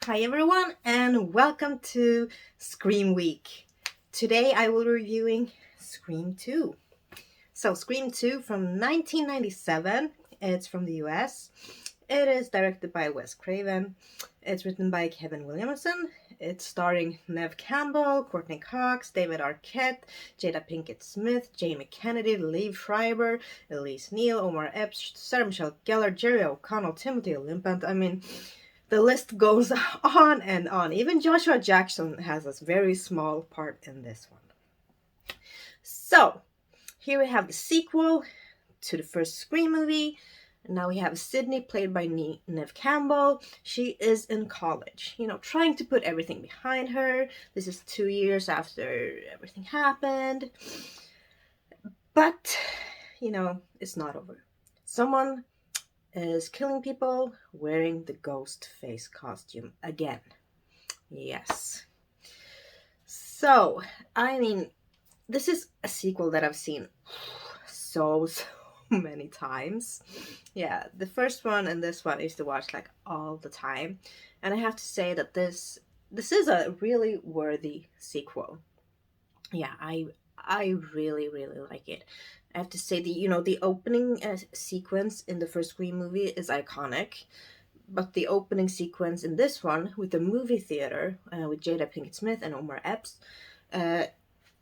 Hi everyone and welcome to Scream Week. Today I will be reviewing Scream 2. So Scream 2 from 1997, it's from the US. It is directed by Wes Craven. It's written by Kevin Williamson. It's starring Neve Campbell, Courtney Cox, David Arquette, Jada Pinkett Smith, Jamie Kennedy, Liev Schreiber, Elise Neal, Omar Epps, Sarah Michelle Gellar, Jerry O'Connell, Timothy Olyphant. The list goes on and on. Even Joshua Jackson has a very small part in this one. So, here we have the sequel to the first Scream movie. Now we have Sydney, played by Neve Campbell. She is in college, trying to put everything behind her. This is 2 years after everything happened. But, it's not over. Someone is killing people wearing the ghost face costume again. Yes. So, this is a sequel that I've seen so many times. Yeah, the first one and this one I used to watch like all the time. And I have to say that this is a really worthy sequel. Yeah, I really like it. I have to say the opening sequence in the first Scream movie is iconic, but the opening sequence in this one with the movie theater with Jada Pinkett Smith and Omar Epps uh,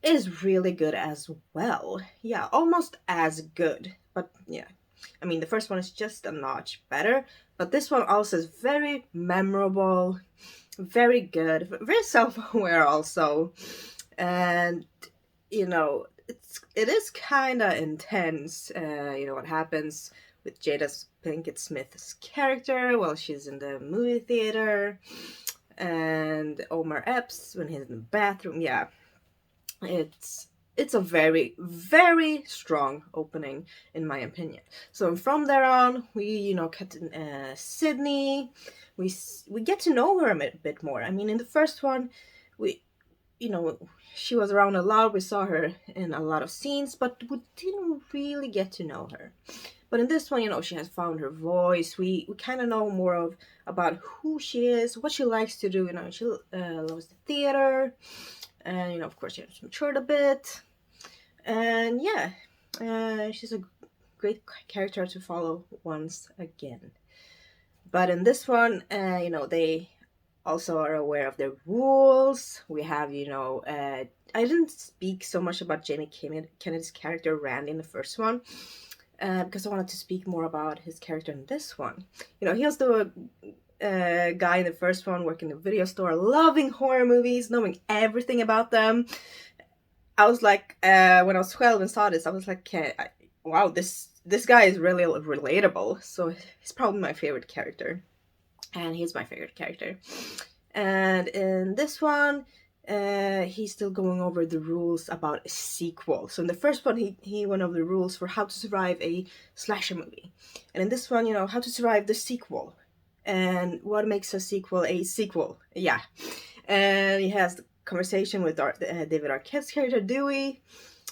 is really good as well. Yeah, almost as good. But yeah, the first one is just a notch better, but this one also is very memorable, very good, very self-aware also, and it is kind of intense. What happens with Jada Pinkett Smith's character while she's in the movie theater, and Omar Epps when he's in the bathroom. Yeah, it's a very strong opening in my opinion. So from there on, we cut to Sydney. We get to know her a bit more. In the first one, we she was around a lot. We saw her in a lot of scenes, but we didn't really get to know her. But in this one, she has found her voice. We kind of know more about who she is, what she likes to do. She loves the theater, and of course she has matured a bit. And yeah, she's a great character to follow once again. But in this one, they also are aware of their rules. We have, I didn't speak so much about Jamie Kennedy's character Randy in the first one, because I wanted to speak more about his character in this one. He was the guy in the first one working in a video store, loving horror movies, knowing everything about them. I was like, when I was 12 and saw this, I was like, wow, this guy is really relatable. So he's probably my favorite character. And he's my favorite character. And in this one, he's still going over the rules about a sequel. So in the first one, he went over the rules for how to survive a slasher movie. And in this one, how to survive the sequel. And what makes a sequel a sequel. Yeah. And he has the conversation with David Arquette's character, Dewey.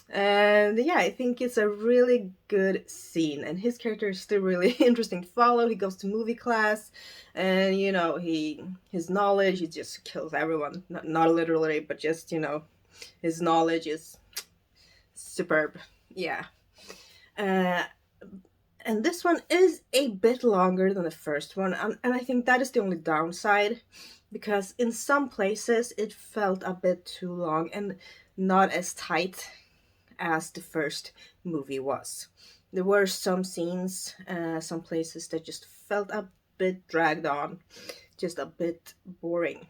And yeah, I think it's a really good scene, and his character is still really interesting to follow. He goes to movie class, and his knowledge, he just kills everyone. Not literally, but just his knowledge is superb. Yeah. And this one is a bit longer than the first one, and I think that is the only downside, because in some places it felt a bit too long and not as tight as the first movie was. There were some scenes, some places that just felt a bit dragged on, just a bit boring.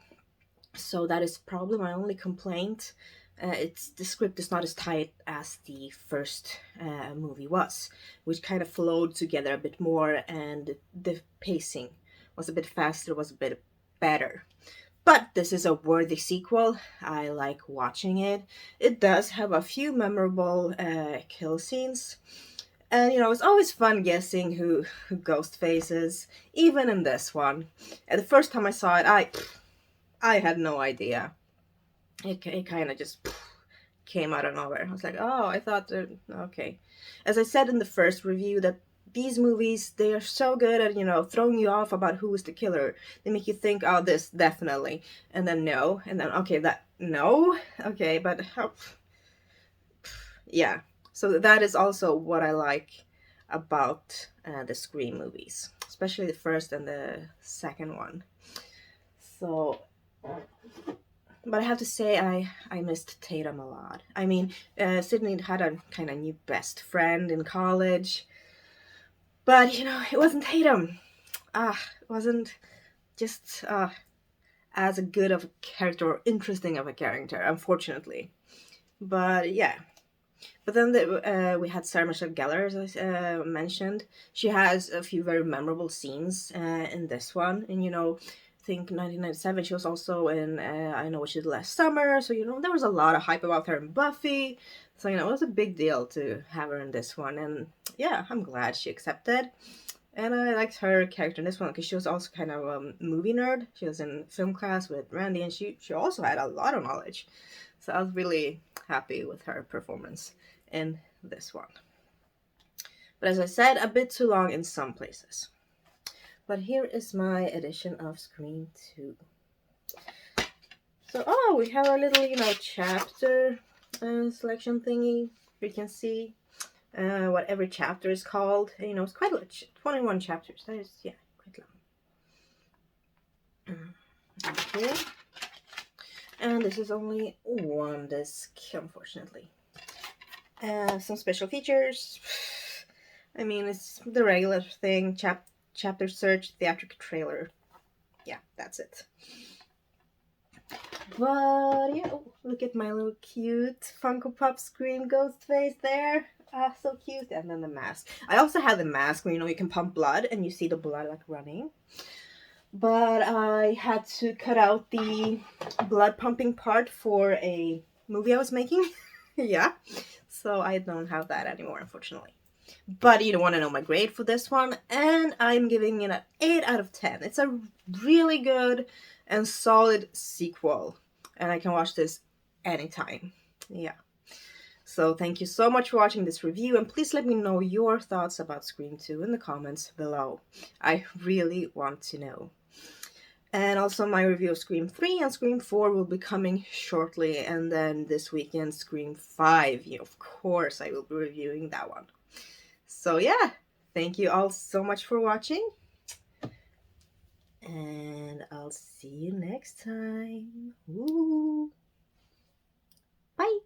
So that is probably my only complaint. The script is not as tight as the first movie was, which kind of flowed together a bit more, and the pacing was a bit faster, was a bit better. But this is a worthy sequel. I like watching it. It does have a few memorable kill scenes. And it's always fun guessing who Ghostface is, even in this one. And the first time I saw it, I had no idea. It kind of just came out of nowhere. I was like, oh, I thought, okay. As I said in the first review, that these movies, they are so good at, throwing you off about who is the killer. They make you think, oh, this definitely, and then no, and then okay, that no, okay, but how? Yeah. So that is also what I like about the Scream movies, especially the first and the second one. So, but I have to say, I missed Tatum a lot. I mean, Sydney had a kind of new best friend in college, but it wasn't Tatum. It wasn't just as good of a character or interesting of a character, unfortunately. But yeah. But then we had Sarah Michelle Gellar, as I mentioned. She has a few very memorable scenes in this one. And, I think 1997, she was also in I Know What You Did Last Summer. So, there was a lot of hype about her in Buffy. So, it was a big deal to have her in this one. And yeah, I'm glad she accepted. And I liked her character in this one because she was also kind of a movie nerd. She was in film class with Randy, and she also had a lot of knowledge. So I was really happy with her performance in this one. But as I said, a bit too long in some places. But here is my edition of Scream 2. So, we have a little, chapter selection thingy. You can see what every chapter is called. It's quite a lot. 21 chapters. That is, quite long. Okay. And this is only one disc, unfortunately. Some special features. I mean, it's the regular thing. Chapter search, theatrical trailer. Yeah, that's it. But yeah, look at my little cute Funko Pop Scream ghost face there. So cute. And then the mask. I also have the mask where you can pump blood and you see the blood like running. But I had to cut out the blood pumping part for a movie I was making. Yeah. So I don't have that anymore, unfortunately. But you don't want to know my grade for this one, and I'm giving it an 8 out of 10. It's a really good and solid sequel, and I can watch this anytime. Yeah. So thank you so much for watching this review, and please let me know your thoughts about Scream 2 in the comments below. I really want to know. And also my review of Scream 3 and Scream 4 will be coming shortly, and then this weekend Scream 5. Of course I will be reviewing that one. So yeah, thank you all so much for watching. And I'll see you next time. Woo! Bye!